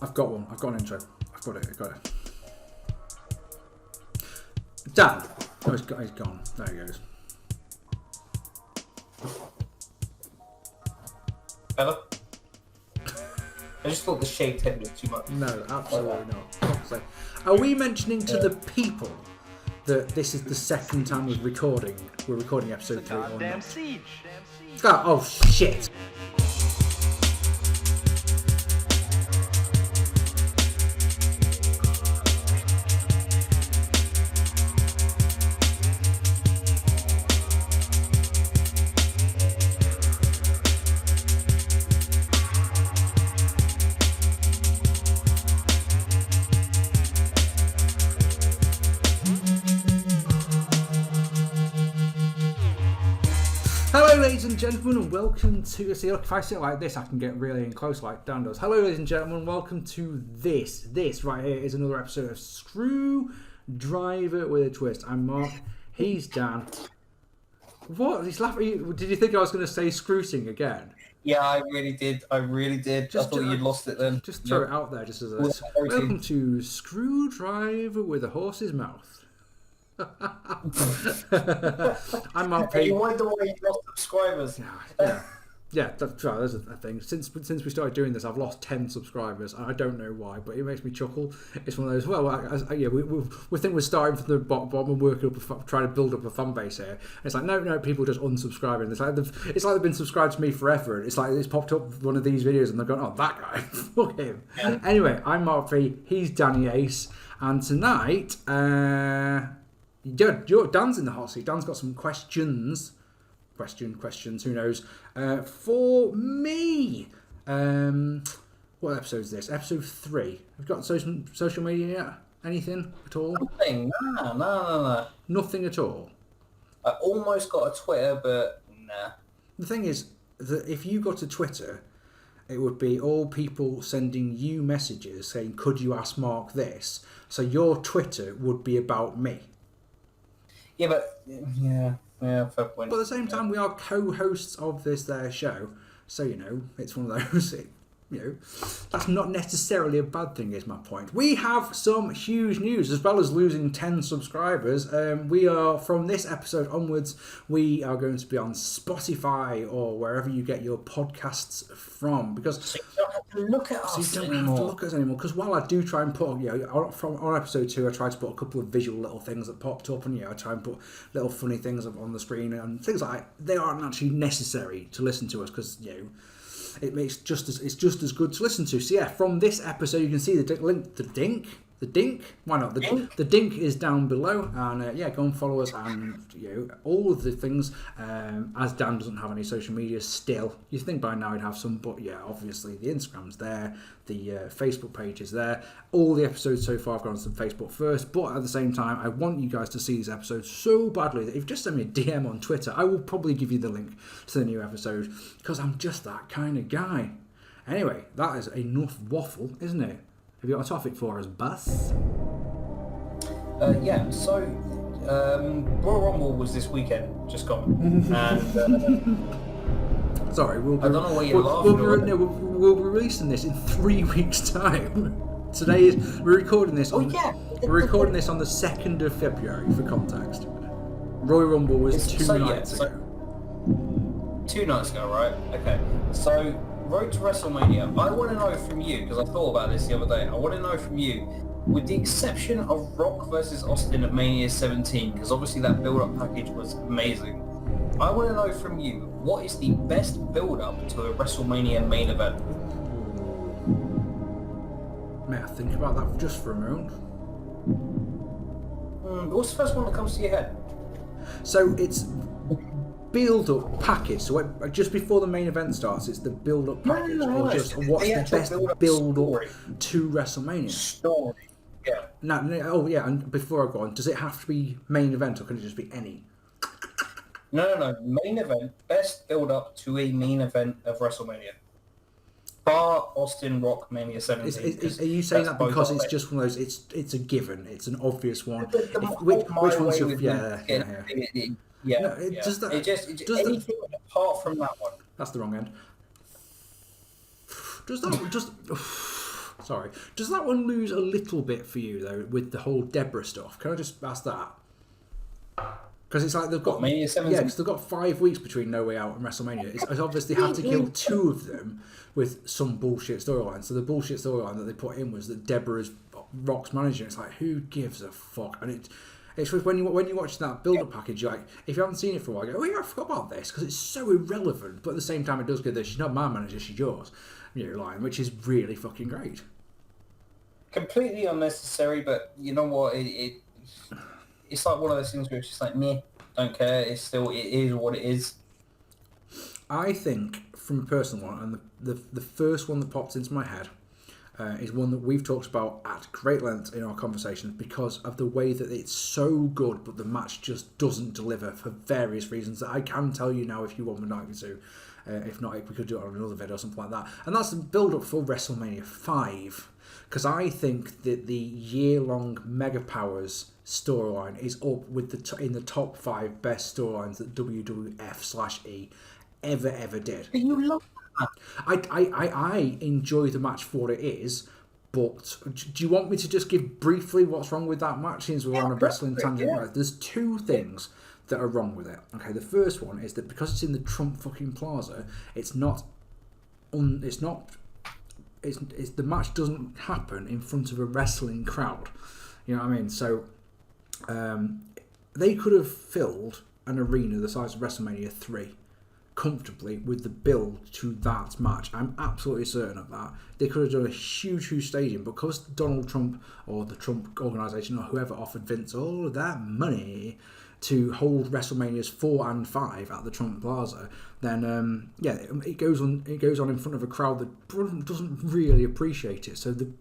I've got one. I've got an intro. I've got it. Dan. Oh, he's gone. There he goes. Better? I just thought the shaved head was too much. No, absolutely not. So, are we mentioning to the people that this is the second time we're recording episode 3 or not? Siege. Oh shit! Ladies and gentlemen, and welcome to... See, look, if I sit like this, I can get really in close like Dan does. Hello, ladies and gentlemen, welcome to this. This right here is another episode of Screwdriver with a Twist. I'm Mark. He's Dan. What? He's laughing. Did you think I was going to say Screwsing again? Yeah, I really did. I thought you'd lost it then. Just throw it out there, just as a... Welcome to Screwdriver with a Horse's Mouth. I'm Mark P. You wonder why you lost subscribers. Yeah, that's right. That's a thing. Since we started doing this, I've lost 10 subscribers, and I don't know why, but it makes me chuckle. It's one of those. Well, we think we're starting from the bottom and working up, trying to build up a fan base here. And it's like no, people just unsubscribing. It's like they've been subscribed to me forever. And it's like it's popped up one of these videos, and they're going, "Oh, that guy, fuck him." Yeah. Anyway, I'm Mark P. He's Danny Ace, and tonight, Dan's in the hot seat. Dan's got some questions, who knows, for me. What episode is this? Episode 3. Have you got social media yet? Anything at all? Nothing. No. Nothing at all? I almost got a Twitter, but nah. The thing is that if you got a Twitter, it would be all people sending you messages saying, could you ask Mark this? So your Twitter would be about me. Yeah, but fair point. But at the same time, we are co-hosts of this show, so it's one of those. That's not necessarily a bad thing. Is my point. We have some huge news, as well as losing 10 subscribers. We are from this episode onwards. We are going to be on Spotify or wherever you get your podcasts from, because so you don't have to look at us anymore. Because while I do try and put, on episode 2, I tried to put a couple of visual little things that popped up, and I try and put little funny things up on the screen and things like that. They aren't actually necessary to listen to us because it's just as good to listen to. So yeah, from this episode you can see the link, the dink. Why not? The dink is down below, and go and follow us and all of the things. As Dan doesn't have any social media still, you think by now he'd have some, but obviously the Instagram's there, the Facebook page is there. All the episodes so far have gone to Facebook first, but at the same time, I want you guys to see these episodes so badly that if you just send me a DM on Twitter, I will probably give you the link to the new episode because I'm just that kind of guy. Anyway, that is enough waffle, isn't it? Have you got a topic for us, Bus? So Royal Rumble was this weekend, just gone. And sorry, I don't know why you're laughing. We'll be releasing this in 3 weeks' time. We're recording this. We're recording this on the 2nd of February for context. Royal Rumble was 2 nights ago. 2 nights ago, right? Okay. So Road to Wrestlemania, I want to know from you, because I thought about this the other day, I want to know from you, with the exception of Rock versus Austin at Mania 17, because obviously that build-up package was amazing, I want to know from you, what is the best build-up to a WrestleMania main event? May I think about that just for a moment? What's the first one that comes to your head? So it's build-up package. So just before the main event starts, it's the build-up package, or just what's the best build-up to WrestleMania? Story. Yeah. And before I go on, does it have to be main event, or can it just be any? No. Main event, best build-up to a main event of WrestleMania. Bar Austin Rock Mania 17. Are you saying that because it's just one of those? It's a given. It's an obvious one. Which one's your? Does anything apart from that one. That's the wrong end. Does that just? Sorry. Does that one lose a little bit for you though with the whole Deborah stuff? Can I just ask that? Because it's like they've got Mania 17? because they've got 5 weeks between No Way Out and WrestleMania. It's obviously had to kill 2 of them with some bullshit storyline. So the bullshit storyline that they put in was that Deborah is Rock's manager. It's like, who gives a fuck? And it's when you watch that build-up package, you're like, if you haven't seen it for a while, you go, oh yeah, I forgot about this because it's so irrelevant. But at the same time, it does get this. She's not my manager, she's yours. Line, which is really fucking great. Completely unnecessary, but you know what? It's like one of those things where it's just like, meh, don't care. It is what it is. I think, from a personal one, and the first one that popped into my head is one that we've talked about at great length in our conversations because of the way that it's so good, but the match just doesn't deliver for various reasons that I can tell you now if you want me to. If not, we could do it on another video or something like that. And that's the build-up for WrestleMania 5. Because I think that the year-long Mega Powers storyline is up with in the top 5 best storylines that WWF/E ever did. But you love that. I enjoy the match for what it is, but do you want me to just give briefly what's wrong with that match since we're on a wrestling tangent? Right, there's 2 things that are wrong with it. Okay, the first one is that because it's in the Trump fucking Plaza, the match doesn't happen in front of a wrestling crowd. You know what I mean? So they could have filled an arena the size of WrestleMania 3 comfortably with the build to that match. I'm absolutely certain of that. They could have done a huge stadium, but because Donald Trump or the Trump organisation or whoever offered Vince all of that money to hold WrestleManias 4 and 5 at the Trump Plaza, then it goes on in front of a crowd that doesn't really appreciate it. So the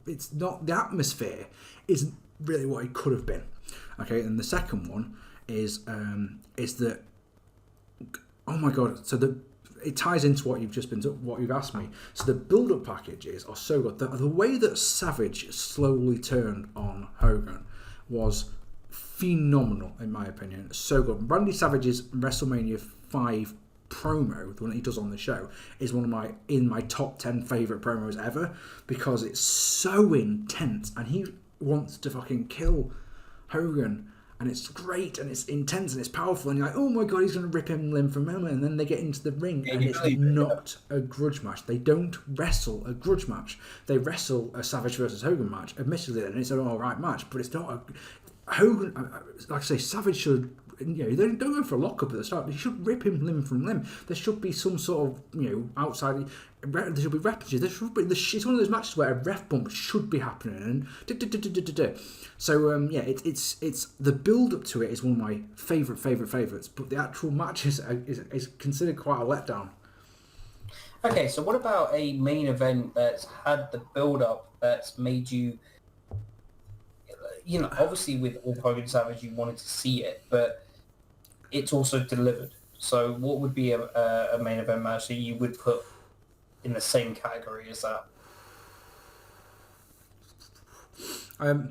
atmosphere isn't really what it could have been. Okay, and the second one is that, oh my god, so it ties into what you've asked me. So the build-up packages are so good. The way that Savage slowly turned on Hogan was phenomenal, in my opinion. So good. Randy Savage's WrestleMania 5 promo, the one that he does on the show, is one of my top 10 favourite promos ever because it's so intense and he wants to fucking kill Hogan. And it's great, and it's intense, and it's powerful, and you're like, oh my god, he's going to rip him limb from limb, and then they get into the ring, and it's not a grudge match. They don't wrestle a grudge match. They wrestle a Savage versus Hogan match, admittedly, and it's an alright match, but it's not a... Hogan, like I say, Savage should... they don't go for a lockup at the start. They should rip him limb from limb. There should be some sort of, outside... There should be ref punches. There should be... It's one of those matches where a ref bump should be happening. And so, it's the build-up to it is one of my favourites. But the actual match is considered quite a letdown. Okay, so what about a main event that's had the build-up that's made you... obviously with Hogan Savage, you wanted to see it, but it's also delivered. So what would be a main event match that you would put in the same category as that?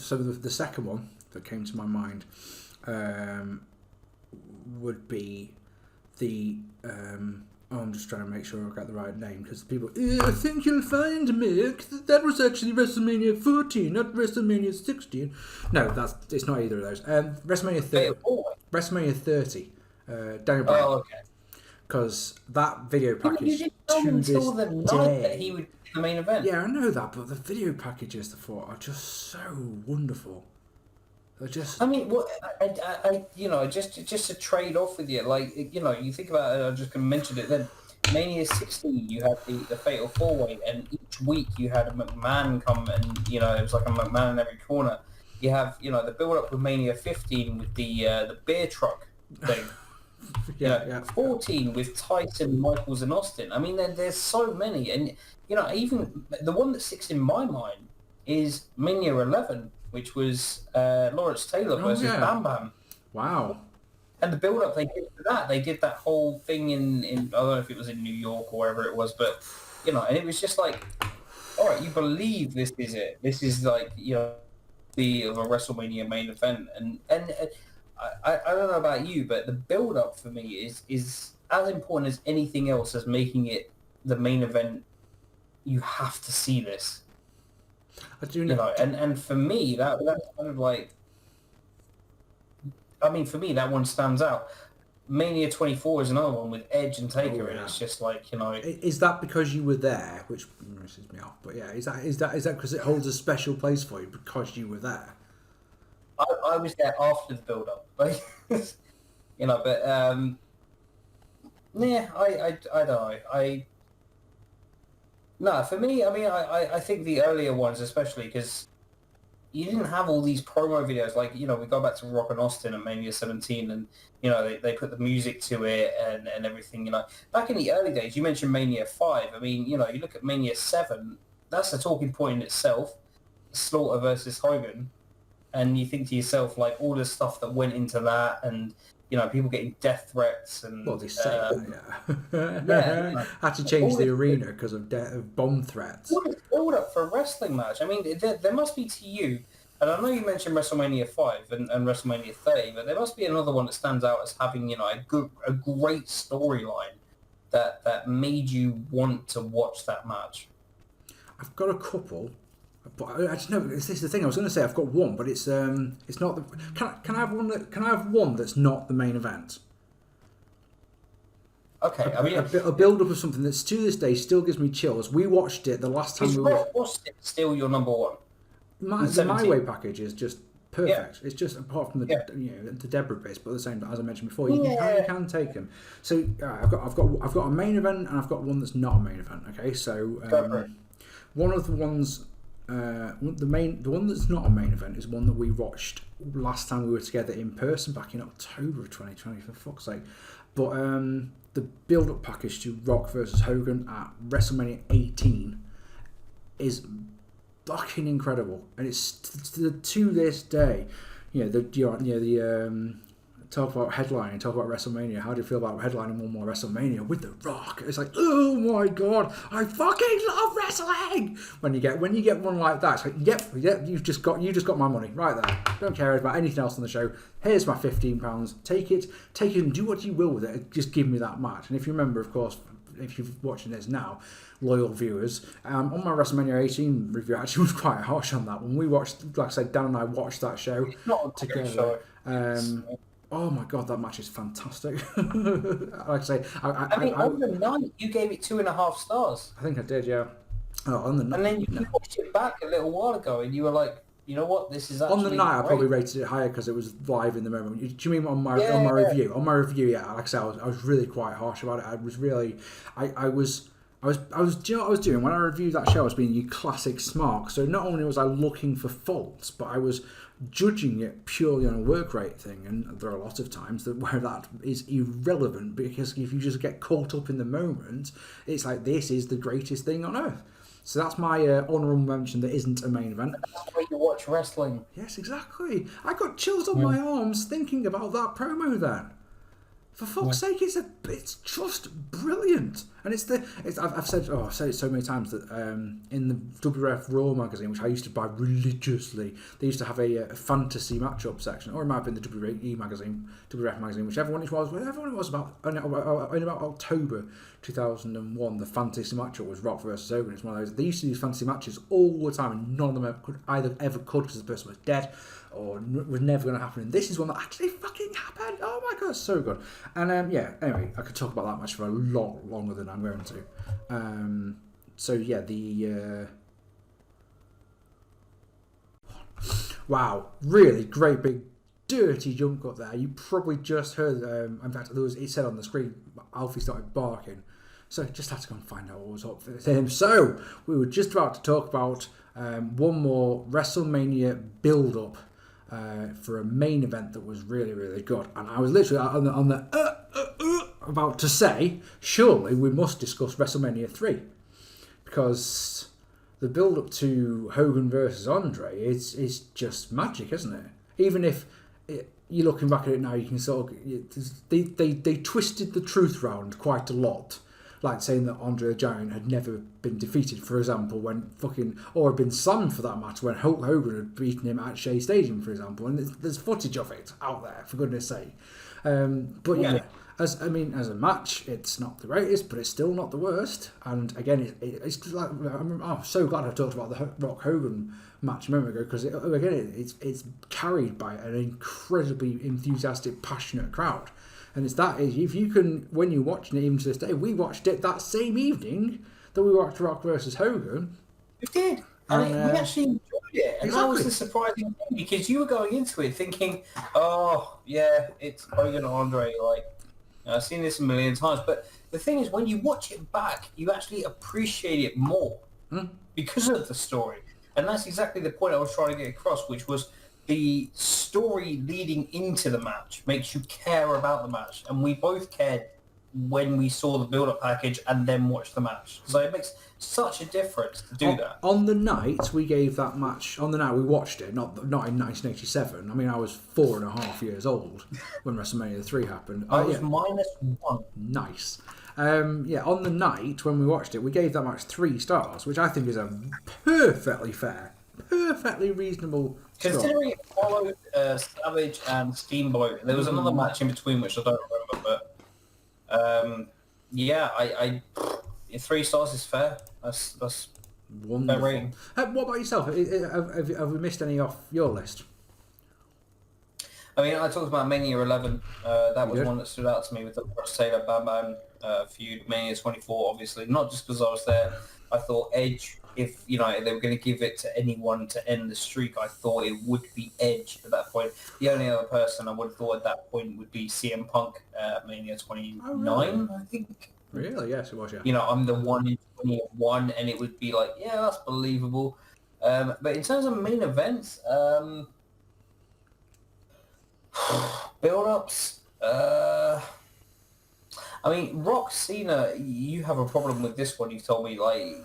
So the second one that came to my mind would be the... I'm just trying to make sure I got the right name because people... I think you'll find, Mick, that was actually WrestleMania 14, not WrestleMania 16. No, it's not either of those. WrestleMania 30. WrestleMania 30. Daniel Bryan. Oh, okay. Because that video package you didn't know until the night that he would be the main event. Yeah, I know that, but the video packages are just so wonderful. They're just... I mean, what just to trade off with you, like, you think about it, I'm just going to mention it then. Mania 16, you had the Fatal 4-Way, and each week you had a McMahon come and, it was like a McMahon in every corner. You have, the build-up with Mania 15 with the beer truck thing. 14 with Tyson, Michaels, and Austin. I mean, there's so many, and even the one that sticks in my mind is Mania 11, which was Lawrence Taylor versus Bam Bam. Wow! And the build-up they did to that, they did that whole thing in I don't know if it was in New York or wherever it was, but and it was just like, all right, you believe this is it. This is like the of a WrestleMania main event, and I don't know about you, but the build-up for me is as important as anything else as making it the main event. You have to see this. I do You know. know, and for me, that's kind of like, I mean, for me, that one stands out. Mania 24 is another one with Edge and Taker, and Yeah. it's just like, you know, Is that because you were there, which messes me off? But yeah, is that because it holds a special place for you because you were there? I was there after the build-up, like, you know, but yeah, I don't know. No, for me, I mean, I think the earlier ones, especially because you didn't have all these promo videos. Like, you know, we go back to Rock and Austin and Mania 17, and, you know, they put the music to it and everything, you know. Back in the early days, you mentioned Mania 5. I mean, you know, you look at Mania 7, that's a talking point in itself, Slaughter versus Hogan, and you think to yourself, like, all the stuff that went into that, and, you know, people getting death threats and... Well, they say that, yeah. Yeah, you know, Had to change all the this, arena because of bomb threats. what is build up for a wrestling match? I mean, there must be to you, and I know you mentioned WrestleMania 5 and WrestleMania 30, but there must be another one that stands out as having, you know, a great storyline that made you want to watch that match. I've got a couple, but I just know this is the thing. I was going to say I've got one, but it's not the. Can I have one can I have one that's not the main event? Okay, I mean, A build up of something that's to this day still gives me chills. We watched it the last time is we were. Rock Austin still your number one? The 17. My Way package is just perfect. Yeah. It's just apart from the Yeah. the Deborah bits, but at the same time, as I mentioned before, you Yeah. can take them. So I've got a main event and I've got one that's not a main event. Okay, so Go for it. one of the ones. The one that's not a main event is one that we watched last time we were together in person back in October of 2020, for fuck's sake. But the build-up package to Rock versus Hogan at WrestleMania 18 is fucking incredible, and it's to this day. Talk about headlining, talk about WrestleMania. How do you feel about headlining one more WrestleMania with The Rock? It's like, oh my god, I fucking love wrestling. When you get one like that, it's like, yep, you've just got my money right there. Don't care about anything else on the show. Here's my £15. Take it, and do what you will with it. Just give me that match. And if you remember, of course, if you're watching this now, loyal viewers, on my WrestleMania 18 review, I actually was quite harsh on that. When we watched, like I said, Dan and I watched that show together. Oh my god, that match is fantastic. Like I say, I mean, on the night, you gave it 2.5 stars. I think I did, yeah. Oh, on the night. And then you watched it back a little while ago, and you were like, you know what, this is actually on the night, great. I probably rated it higher because it was live in the moment. Do you mean on my review? On my review, yeah. Like I said, I was really quite harsh about it. I was really, I was. Do you know what I was doing? When I reviewed that show, I was being you classic smart. So not only was I looking for faults, but I was judging it purely on a work rate thing. And there are a lot of times where that is irrelevant, because if you just get caught up in the moment, it's like, this is the greatest thing on earth. So that's my honourable mention that isn't a main event. That's where you watch wrestling. Yes, exactly. I got chills on my arms thinking about that promo then. For fuck's sake, it's just brilliant, and I've said it so many times that in the WWF Raw magazine, which I used to buy religiously, they used to have a fantasy matchup section, or it might have been the WWF magazine, whichever one it was about in about October 2001. The fantasy matchup was Rock versus Hogan. It's one of those. They used to do fantasy matches all the time, and none of them ever could because the person was dead or was never going to happen. And this is one that actually fucking happened. Oh my god, so good. And anyway, I could talk about that match for a lot longer than I'm going to. So yeah, wow, really great big dirty jump cut there. You probably just heard. In fact, it said on the screen, Alfie started barking. So just had to go and find out what was up with him. So we were just about to talk about one more WrestleMania build-up for a main event that was really, really good. And I was literally on the about to say, surely we must discuss WrestleMania 3. Because the build-up to Hogan versus Andre is just magic, isn't it? Even if you're looking back at it now, you can sort of... They twisted the truth round quite a lot. Like saying that Andre the Giant had never been defeated, for example, or had been slammed for that match when Hulk Hogan had beaten him at Shea Stadium, for example. And there's footage of it out there, for goodness sake. But yeah, As a match, it's not the greatest, but it's still not the worst. And again, it's like I'm so glad I talked about the Rock Hogan match a moment ago, because it's carried by an incredibly enthusiastic, passionate crowd. And if you can, when you're watching it, even to this day, we watched it that same evening that we watched Rock versus Hogan. We did. And we actually enjoyed it. And that was the surprising thing, because you were going into it thinking, oh, yeah, it's Hogan and Andre. Like, I've seen this a million times. But the thing is, when you watch it back, you actually appreciate it more because of the story. And that's exactly the point I was trying to get across, which was the story leading into the match makes you care about the match. And we both cared when we saw the build-up package and then watched the match. So it makes such a difference to do that. On the night we gave that match, on the night we watched it, not in 1987. I mean, I was 4.5 years old when WrestleMania 3 happened. I was -1. Nice. On the night when we watched it, we gave that match 3 stars, which I think is a perfectly fair, perfectly reasonable score. Considering it followed Savage and Steamboat, there was another match in between which I don't remember, but I 3 stars is fair. That's wonderful. Fair rating. What about yourself? Have we missed any off your list? I mean, I talked about Mania 11. That was one that stood out to me with the Ross Taylor Bam Bam feud. Mania 24, obviously, not just because I was there. I thought Edge, if they were going to give it to anyone to end the streak, I thought it would be Edge at that point. The only other person I would have thought at that point would be CM Punk at Mania 29, I think. Really? Yes, it was, yeah. I'm the one in 21, and it would be like, yeah, that's believable. But in terms of main events, build-ups, I mean, Rock Cena, you have a problem with this one. You told me, like,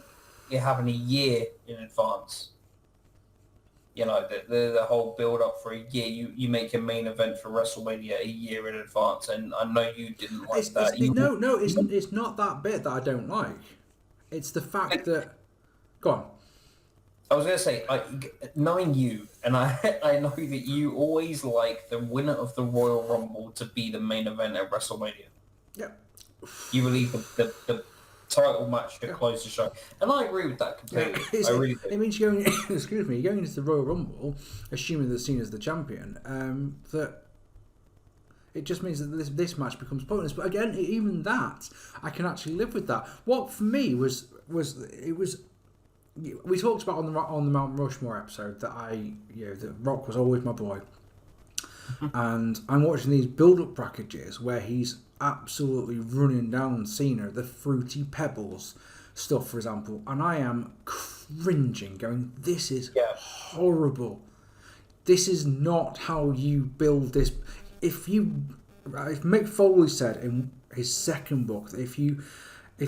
it happened a year in advance. The whole build-up for a year. You make a main event for WrestleMania a year in advance, and I know you didn't like that. It's not that bit that I don't like. It's the fact that... Go on. I was going to say, knowing you, and I know that you always like the winner of the Royal Rumble to be the main event at WrestleMania. Yeah. You believe the title match should close the show. And I agree with that completely. I really do. It means you're going, you're going into the Royal Rumble, assuming that Cena's the champion, that it just means that this match becomes pointless. But again, even that, I can actually live with that. What for me was we talked about on the Mount Rushmore episode that that Rock was always my boy. And I'm watching these build-up packages where he's absolutely running down Cena, the Fruity Pebbles stuff, for example, and I am cringing, going, this is horrible. This is not how you build this. If Mick Foley said in his second book that if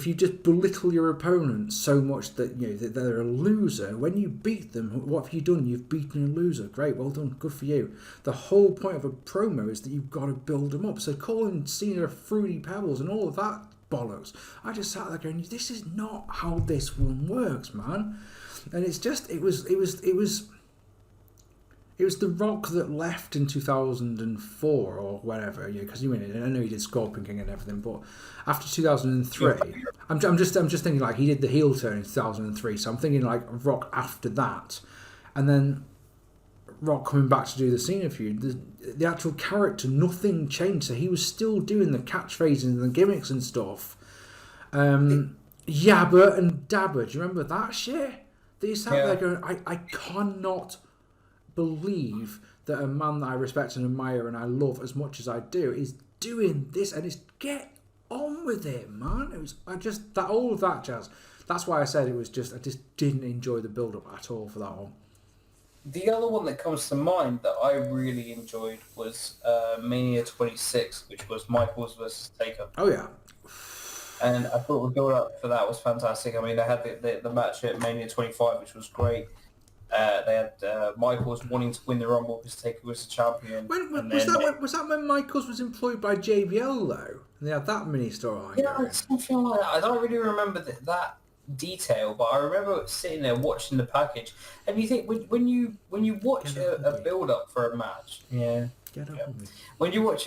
you just belittle your opponent so much that that they're a loser, when you beat them, what have you done? You've beaten a loser. Great, well done, good for you. The whole point of a promo is that you've got to build them up. So calling Cena Fruity Pebbles and all of that bollocks, I just sat there going, this is not how this one works, man. And it's just it was The Rock that left in 2004 or whatever, because I know he did Scorpion King and everything, but after 2003, I'm just thinking like he did the heel turn in 2003, so I'm thinking like Rock after that, and then Rock coming back to do the Cena feud. The actual character, nothing changed, so he was still doing the catchphrases and the gimmicks and stuff. Yabba and Dabba, do you remember that shit? That you sat there going, I cannot believe that a man that I respect and admire and I love as much as I do is doing this, and it's get on with it, man. All of that jazz. That's why I said I just didn't enjoy the build up at all for that one. The other one that comes to mind that I really enjoyed was Mania 26, which was Michaels versus Taker. Oh yeah. And I thought the build up for that was fantastic. I mean, they had the match at Mania 25, which was great. They had Michaels wanting to win the Rumble because Taker was the champion. Was that when Michaels was employed by JBL though? And they had that mini storyline. Yeah, something like that. I don't really remember that detail, but I remember sitting there watching the package, and you think when you watch a build up for a match, when you watch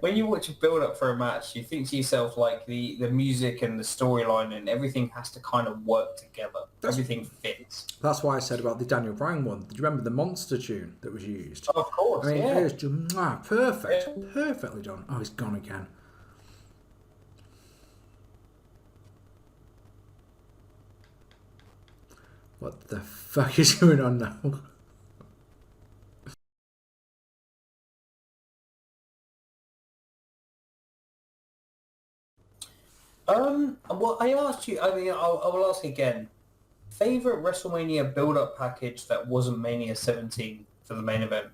when you watch a build up for a match, you think to yourself like the music and the storyline and everything has to kind of work together. Everything fits. That's why I said about the Daniel Bryan one. Do you remember the monster tune that was used? Of course, I mean, yeah. it was just perfect, perfectly done. Oh, he's gone again. What the fuck is going on now? Well, I asked you. I mean, I will ask again. Favorite WrestleMania build-up package that wasn't Mania 17 for the main event?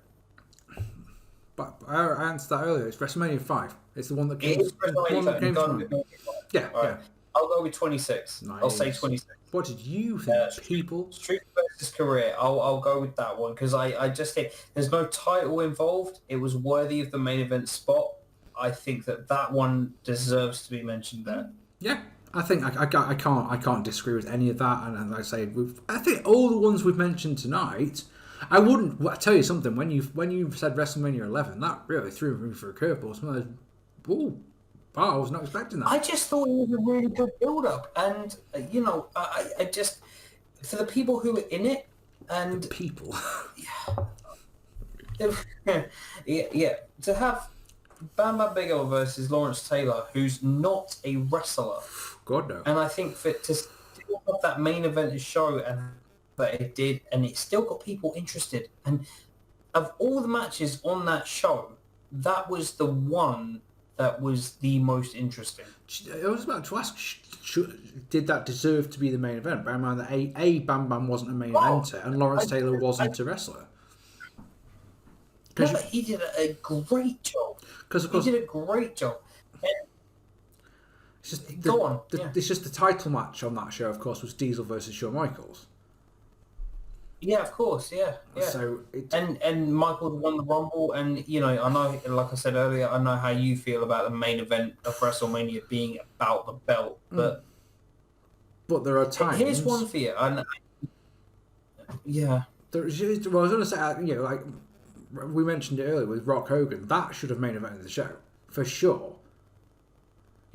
But I answered that earlier. It's WrestleMania 5. It's the one that came. It is WrestleMania 5. Yeah, Right. yeah. I'll go with 26. Nice. I'll say 26. What did you think, people? Street versus Career. I'll go with that one because I just think there's no title involved. It was worthy of the main event spot. I think that one deserves to be mentioned there. Yeah, I think I can't disagree with any of that. And like I say, I think all the ones we've mentioned tonight. I wouldn't. I tell you something. When you said WrestleMania 11, that really threw me for a curveball. Some of those, oh, I was not expecting that. I just thought it was a really good build-up, and I just for the people who were in it and the people, yeah, to have Bam Bam Bigelow versus Lawrence Taylor, who's not a wrestler. God no. And I think to still have that main event show and that it did, and it still got people interested. And of all the matches on that show, that was the one that was the most interesting. I was about to ask, did that deserve to be the main event? Bear in mind that a Bam Bam wasn't a main eventer, and Lawrence Taylor wasn't a wrestler. No, but he did a great job. Because of course, he did a great job. It's just Go on. It's just the title match on that show, of course, was Diesel versus Shawn Michaels. Yeah, of course, yeah. So and Michael won the Rumble, and I know, like I said earlier, I know how you feel about the main event of WrestleMania being about the belt, but there are times. Here's one for you, yeah. Well, I was going to say, like we mentioned it earlier with Rock Hogan, that should have main evented the show for sure.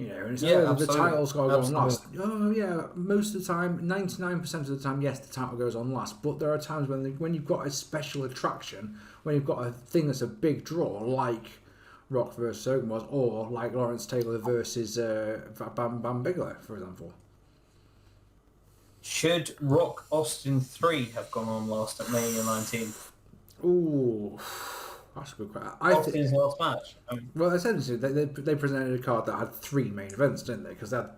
And it's the title's got to go on last. Oh yeah, most of the time, 99% of the time, yes, the title goes on last. But there are times when you've got a special attraction, when you've got a thing that's a big draw, like Rock versus Hogan was, or like Lawrence Taylor versus Bam Bam Bigelow, for example. Should Rock Austin 3 have gone on last at Mania 19? Ooh. That's a good question. Austin's last match. Well, essentially, they presented a card that had 3 main events, didn't they? Because they had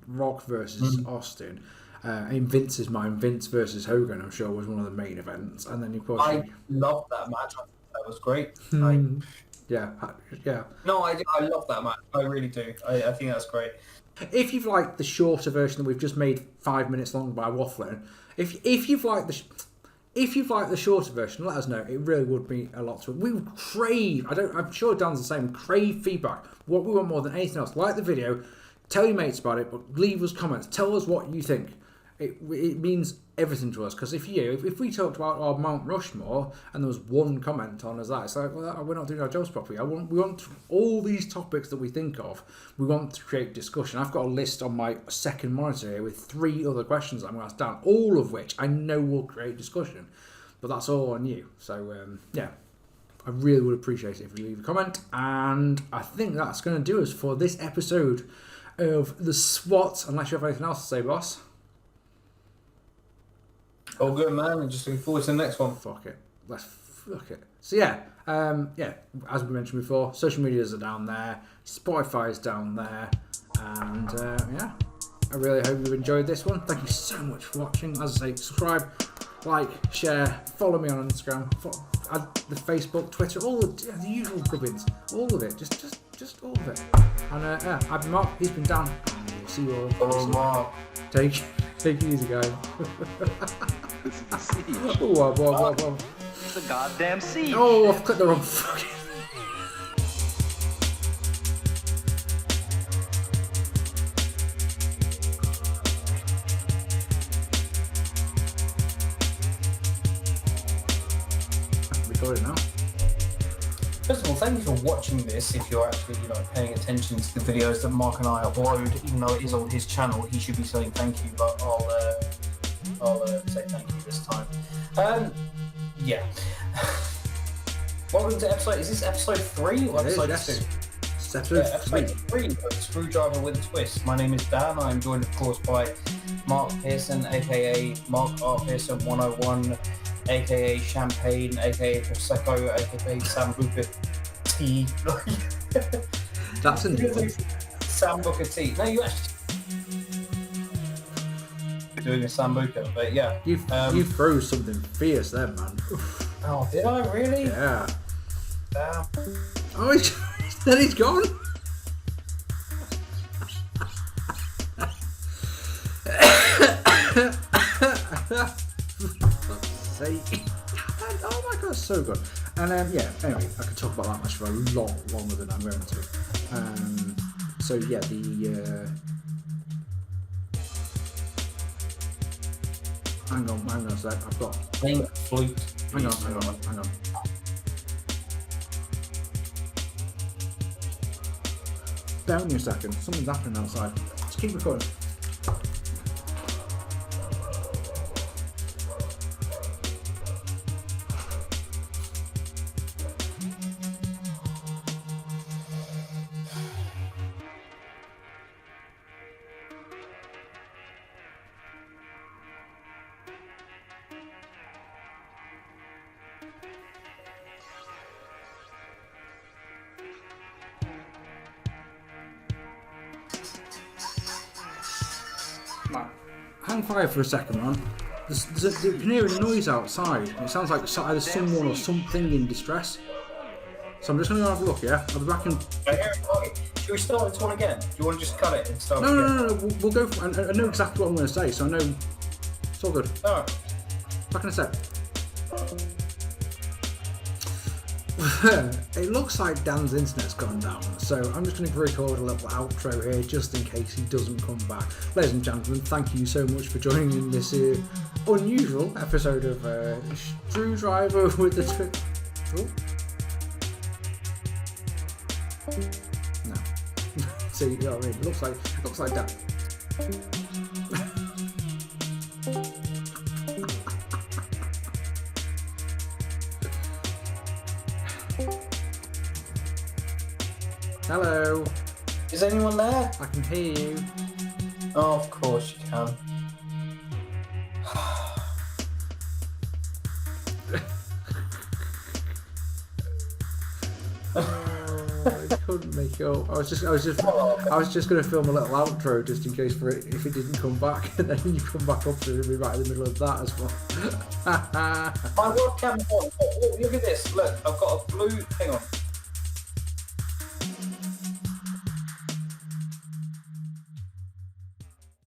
Rock versus Austin. In Vince's mind, Vince versus Hogan, I'm sure, was one of the main events. And then, of course... I loved that match. I thought that was great. Yeah. No, I love that match. I really do. I think that's great. If you've liked the shorter version that we've just made 5 minutes long by waffling, if you've liked the shorter version, let us know. It really would be a lot to it. We would crave, I'm sure Dan's the same, crave feedback. What we want more than anything else. Like the video, tell your mates about it, but leave us comments. Tell us what you think. It means everything to us. Because if we talked about our Mount Rushmore and there was one comment on us, it's like, well, we're not doing our jobs properly. We want all these topics that we think of. We want to create discussion. I've got a list on my second monitor here with 3 other questions I'm going to ask Dan, all of which I know will create discussion. But that's all on you. So, yeah. I really would appreciate it if you leave a comment. And I think that's going to do us for this episode of The SWAT. Unless you have anything else to say, boss. All good, man. I'm just looking forward to the next one. Fuck it. Let's fuck it. So yeah, as we mentioned before, social medias are down there, Spotify is down there, and I really hope you've enjoyed this one. Thank you so much for watching. As I say, subscribe, like, share, follow me on Instagram, the Facebook, Twitter, all the usual gubbins, all of it, just all of it. And I've been Mark, he's been Dan, and we'll see you all. Follow Mark. Take it easy, guys. Whoa. It's a goddamn siege. Oh, I've clicked the wrong fucking... Recording now. First of all, thank you for watching this. If you're actually, paying attention to the videos that Mark and I upload, even though it is on his channel, he should be saying thank you, but I'll say thank you this time. Yeah. Welcome to episode. Is this episode 3 or episode 2? It's episode 3. Screwdriver with a twist. My name is Dan. I'm joined, of course, by Mark Pearson, aka Mark R. Pearson 101. AKA Champagne, AKA Prosecco, AKA Sambuca Tea. That's a new one. Sambuca Tea. No, you actually doing a Sambuca, but yeah. You threw something fierce there, man. Oh, did I really? Yeah. Damn. Oh, then he's gone. Oh my god, so good. And yeah, anyway, I could talk about that match for a lot longer than I'm going to. So yeah, hang on a sec, I've got Pink flute. Hang on. Bear with me a second, something's happening outside. Just keep recording. Right. Hang fire for a second, man. You can hear a noise outside. It sounds like either someone or something in distress. So I'm just going to go have a look, yeah? I'll be back in... Okay. Should we start this one again? Do you want to just cut it and start again? No. We'll go for... I know exactly what I'm going to say, so I know... It's all good. Alright. Back in a sec. It looks like Dan's internet's gone down, so I'm just going to record a little outro here just in case he doesn't come back. Ladies and gentlemen, thank you so much for joining in this unusual episode of Screwdriver with the Twist. Oh. No. See, you know what I mean? It looks like Dan. Hello. Is anyone there? I can hear you. Oh, of course you can. I couldn't make it up. I was just going to film a little outro just in case if it didn't come back, and then you come back up to be right in the middle of that as well. My webcam on. Oh, look at this. Look, I've got a blue. Hang on.